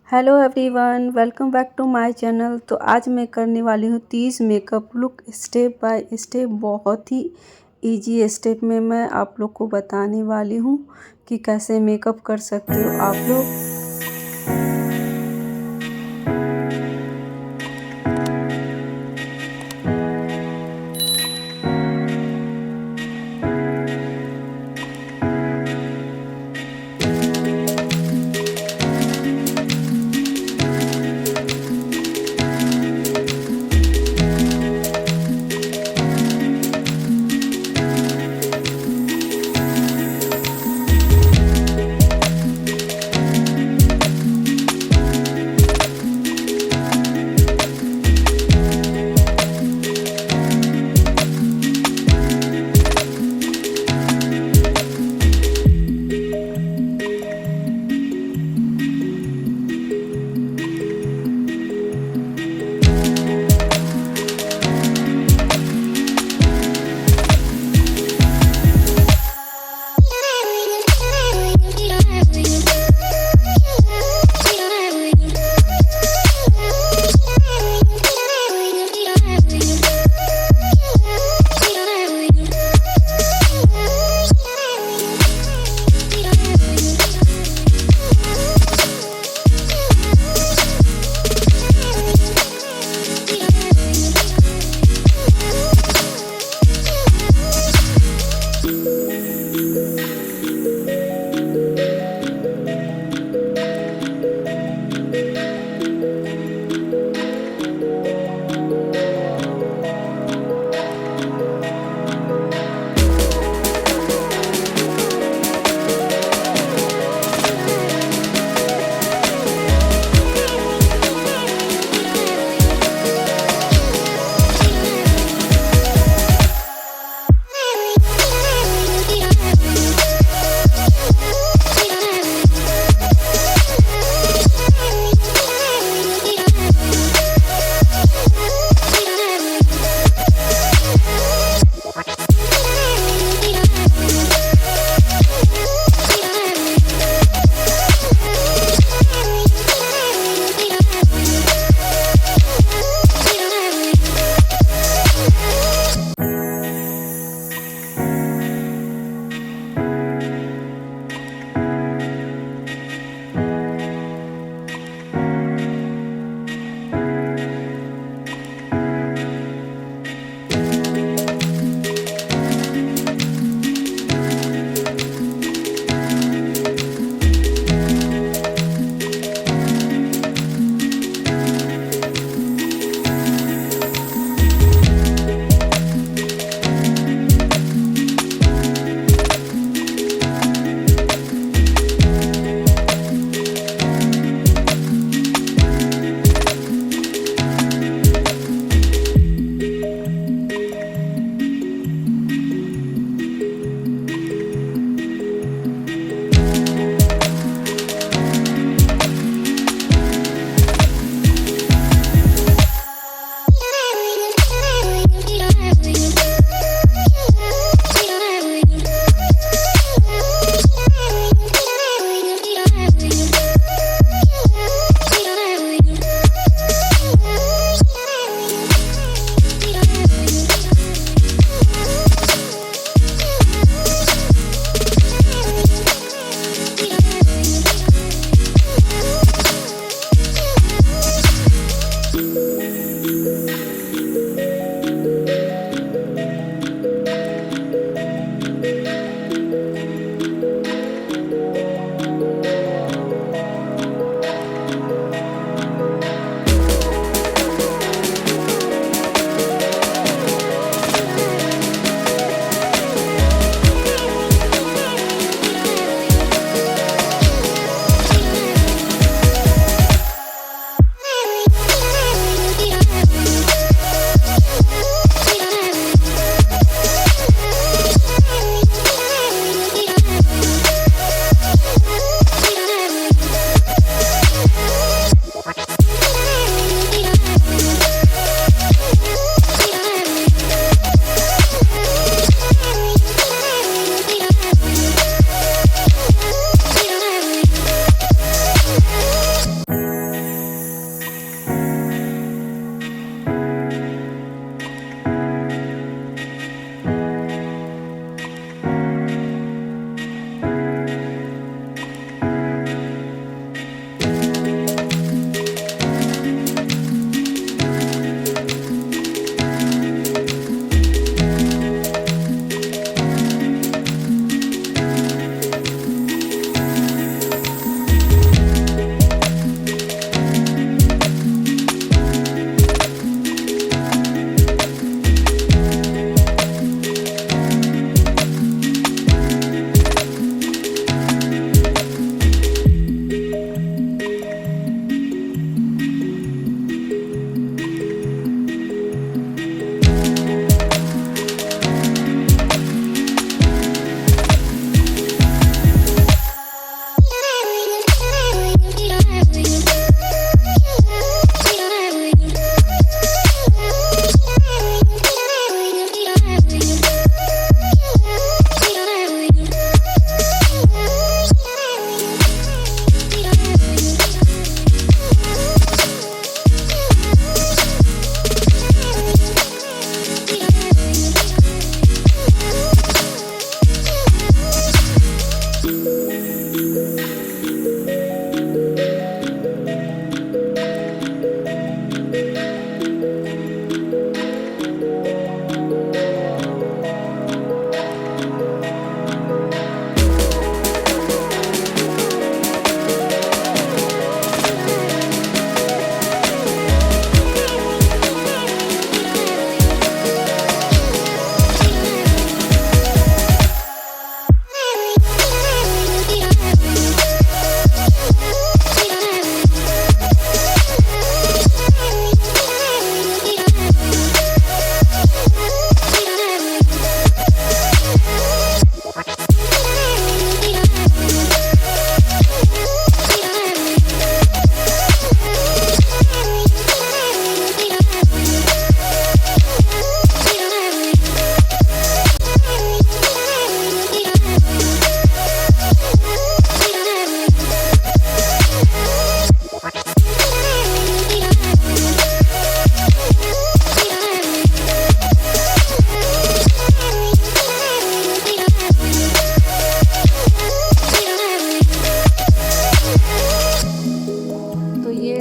Hello everyone, welcome back to my channel. तो आज मैं करने वाली हूँ 30 makeup look step by step. बहुत ही इजी स्टेप में मैं आप लोग को बताने वाली हूँ कि कैसे मेकअप कर सकते हो आप लोग।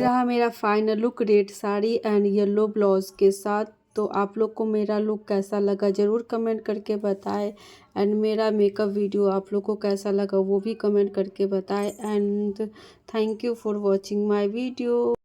रहा मेरा final look red sari and yellow blouse के साथ। तो आप लोग को मेरा लुक कैसा लगा ज़रूर कमेंट करके बताएं एंड मेरा मेकअप वीडियो आप लोग को कैसा लगा वो भी कमेंट करके बताएं and thank you for watching my video.